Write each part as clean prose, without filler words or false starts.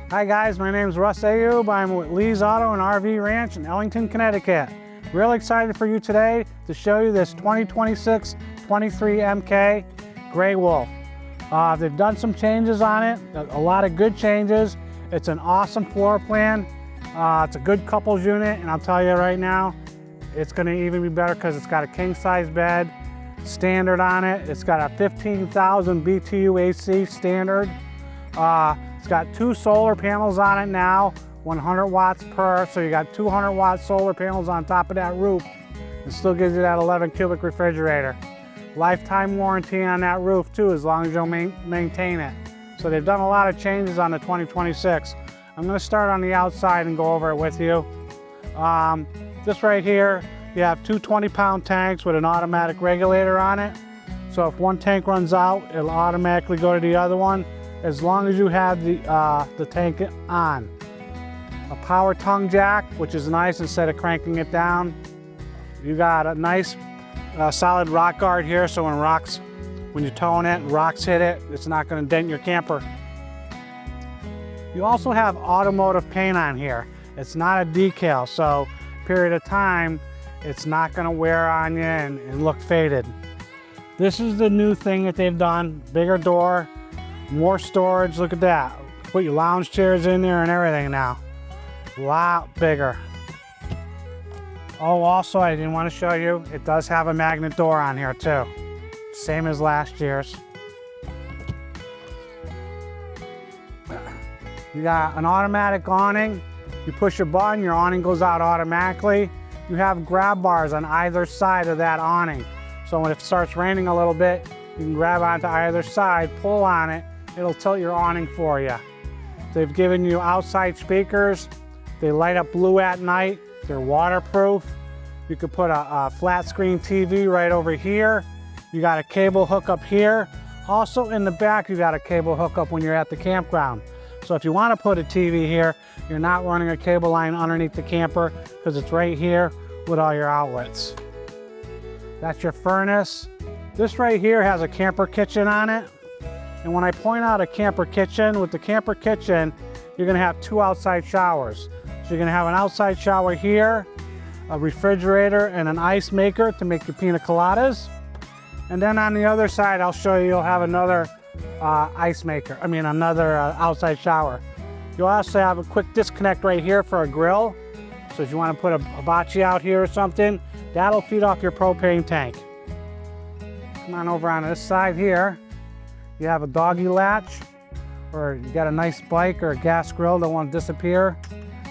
Hi guys, my name is Russ Ayub. I'm with Lee's Auto and RV Ranch in Ellington, Connecticut. Really excited for you today to show you this 2026 23 MK Gray Wolf. They've done some changes on it, a lot of good changes. It's an awesome floor plan. It's a good couples unit, and I'll tell you right now, it's going to even be better because it's got a king size bed standard on it. It's got a 15,000 BTU AC standard. It's got 2 solar panels on it now, 100 watts per, so you got 200 watt solar panels on top of that roof. It still gives you that 11 cubic refrigerator. Lifetime warranty on that roof too, as long as you'll maintain it. So they've done a lot of changes on the 2026. I'm going to start on the outside and go over it with you. This right here, you have 2 20-pound tanks with an automatic regulator on it. So if one tank runs out, it'll automatically go to the other one, as long as you have the tank on. A power tongue jack, which is nice instead of cranking it down. You got a nice solid rock guard here, so when you're towing it, rocks hit it, it's not going to dent your camper. You also have automotive paint on here. It's not a decal, so period of time, it's not going to wear on you and look faded. This is the new thing that they've done. Bigger door, more storage. Look at that. Put your lounge chairs in there and everything now. A lot bigger. Oh, also, I didn't want to show you, it does have a magnet door on here too. Same as last year's. You got an automatic awning. You push a button, your awning goes out automatically. You have grab bars on either side of that awning. So when it starts raining a little bit, you can grab onto either side, pull on it, it'll tilt your awning for you. They've given you outside speakers. They light up blue at night. They're waterproof. You could put a flat screen TV right over here. You got a cable hookup here. Also in the back, you got a cable hookup when you're at the campground. So if you want to put a TV here, you're not running a cable line underneath the camper because it's right here with all your outlets. That's your furnace. This right here has a camper kitchen on it. And when I point out a camper kitchen, with the camper kitchen, you're going to have 2 outside showers. So you're going to have an outside shower here, a refrigerator, and an ice maker to make your pina coladas. And then on the other side, I'll show you, you'll have another another outside shower. You'll also have a quick disconnect right here for a grill. So if you want to put a hibachi out here or something, that'll feed off your propane tank. Come on over on this side here. You have a doggy latch, or you got a nice bike or a gas grill that won't disappear.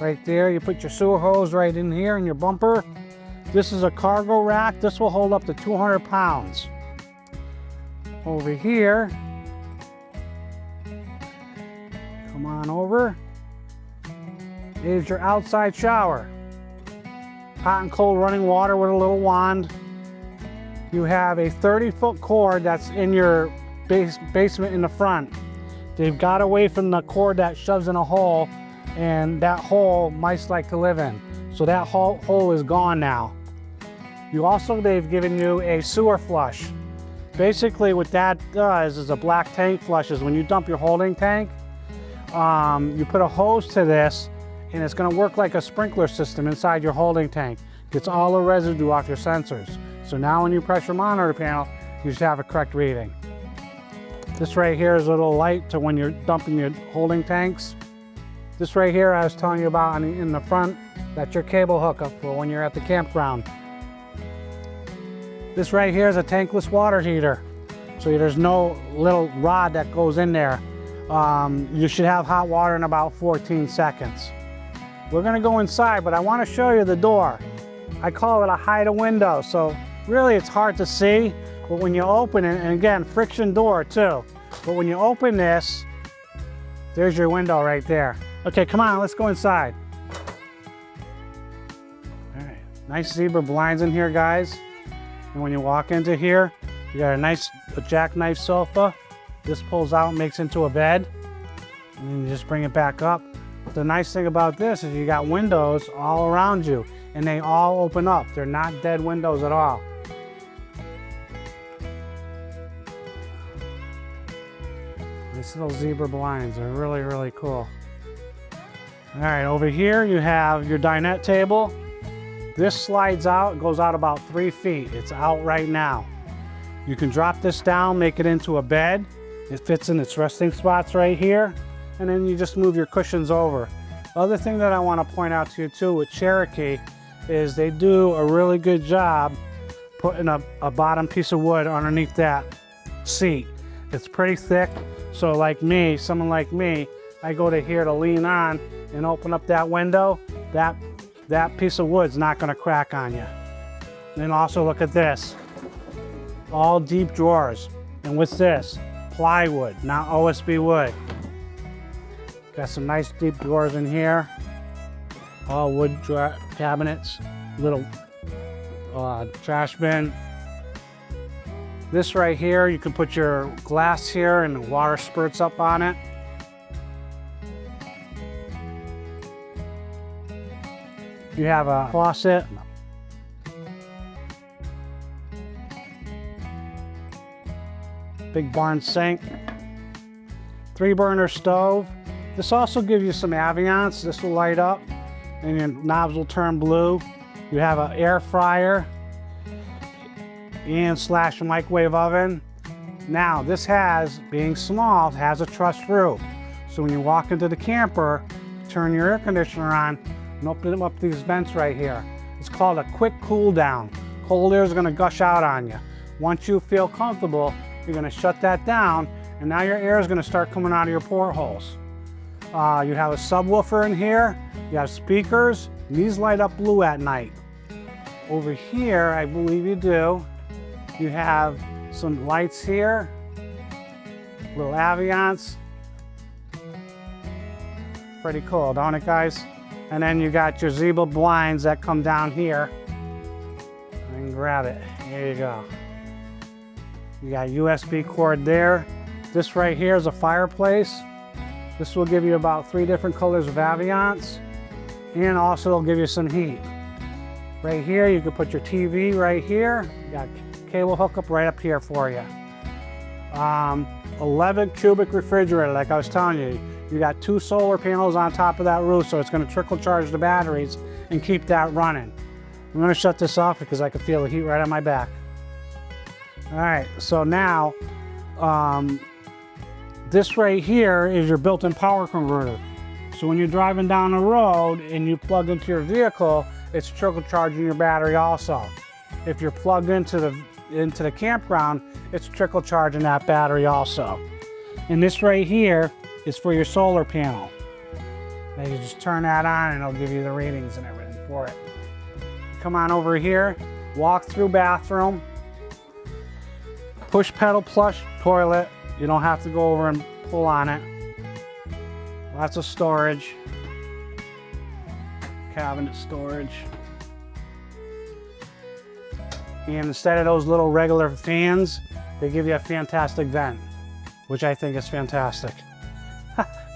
Right there, you put your sewer hose right in here in your bumper. This is a cargo rack. This will hold up to 200 pounds. Over here, come on over, is your outside shower. Hot and cold running water with a little wand. You have a 30-foot cord that's in your basement in the front. They've got away from the cord that shoves in a hole, and that hole mice like to live in. So that hole is gone now. They've given you a sewer flush. Basically what that does is a black tank flushes. When you dump your holding tank, you put a hose to this, and it's going to work like a sprinkler system inside your holding tank. Gets all the residue off your sensors. So now when you press your monitor panel, you just have a correct reading. This right here is a little light to when you're dumping your holding tanks. This right here I was telling you about in the front, that's your cable hookup for when you're at the campground. This right here is a tankless water heater. So there's no little rod that goes in there. You should have hot water in about 14 seconds. We're gonna go inside, but I wanna show you the door. I call it a hide a window. So really it's hard to see, but when you open it, and again, friction door too. But when you open this, there's your window right there. Okay, come on, let's go inside. All right, nice zebra blinds in here, guys. And when you walk into here, you got a nice jackknife sofa. This pulls out and makes into a bed. And then you just bring it back up. The nice thing about this is you got windows all around you, and they all open up. They're not dead windows at all. Nice little zebra blinds. They're really, really cool. All right, over here you have your dinette table. This slides out, it goes out about 3 feet. It's out right now. You can drop this down, make it into a bed. It fits in its resting spots right here. And then you just move your cushions over. Other thing that I want to point out to you too with Cherokee is they do a really good job putting a bottom piece of wood underneath that seat. It's pretty thick, so like me, someone like me, I go to here to lean on and open up that window. That piece of wood's not going to crack on you. And then also look at this, all deep drawers. And what's this? Plywood, not OSB wood. Got some nice deep drawers in here. All wood cabinets, little trash bin. This right here, you can put your glass here and the water spurts up on it. You have a faucet. Big barn sink. 3-burner stove. This also gives you some ambiance. This will light up and your knobs will turn blue. You have an air fryer and / microwave oven. Now this has, being small, has a truss roof. So when you walk into the camper, turn your air conditioner on and open up these vents right here. It's called a quick cool down. Cold air is going to gush out on you. Once you feel comfortable, you're going to shut that down and now your air is going to start coming out of your portholes. You have a subwoofer in here, you have speakers, and these light up blue at night. Over here, I believe you do, you have some lights here, little ambiance. Pretty cool, don't it, guys? And then you got your zebra blinds that come down here. And grab it, there you go. You got USB cord there. This right here is a fireplace. This will give you about 3 different colors of ambiance, and also it'll give you some heat. Right here, you can put your TV right here. You got cable hookup right up here for you. 11 cubic refrigerator, like I was telling you. You got 2 solar panels on top of that roof, so it's going to trickle charge the batteries and keep that running. I'm going to shut this off because I can feel the heat right on my back. All right, so now, this right here is your built-in power converter. So when you're driving down the road and you plug into your vehicle, it's trickle charging your battery also. If you're plugged into the campground, it's trickle charging that battery also. And this right here is for your solar panel. Now you just turn that on and it'll give you the readings and everything for it. Come on over here, walk through bathroom, push pedal flush toilet. You don't have to go over and pull on it. Lots of storage. Cabinet storage. And instead of those little regular fans, they give you a fantastic vent, which I think is fantastic.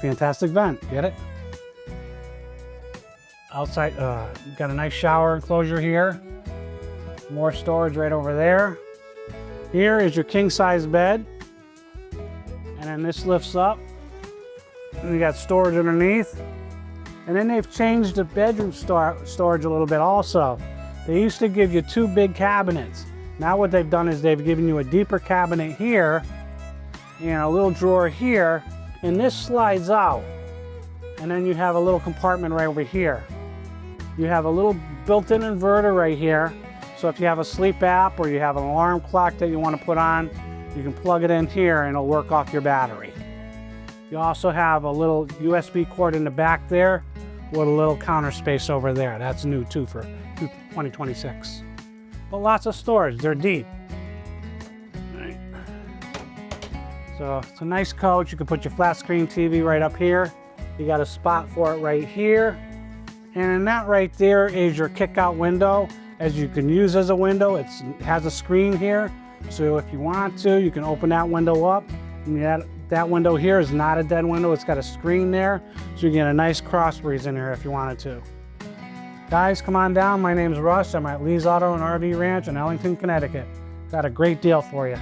Fantastic vent, get it? Outside, got a nice shower enclosure here. More storage right over there. Here is your king size bed. And then this lifts up, and you got storage underneath. And then they've changed the bedroom storage a little bit also. They used to give you 2 big cabinets. Now what they've done is they've given you a deeper cabinet here and a little drawer here, and this slides out. And then you have a little compartment right over here. You have a little built-in inverter right here. So if you have a sleep app or you have an alarm clock that you want to put on, you can plug it in here and it'll work off your battery. You also have a little USB cord in the back there with a little counter space over there. That's new too for 2026. But lots of storage, they're deep. Right. So it's a nice coach. You can put your flat screen TV right up here. You got a spot for it right here. And in that right there is your kick out window. As you can use as a window, it has a screen here. So if you want to, you can open that window up. And that window here is not a dead window. It's got a screen there. So you get a nice cross breeze in here if you wanted to. Guys, come on down. My name's Russ. I'm at Lee's Auto and RV Ranch in Ellington, Connecticut. Got a great deal for you.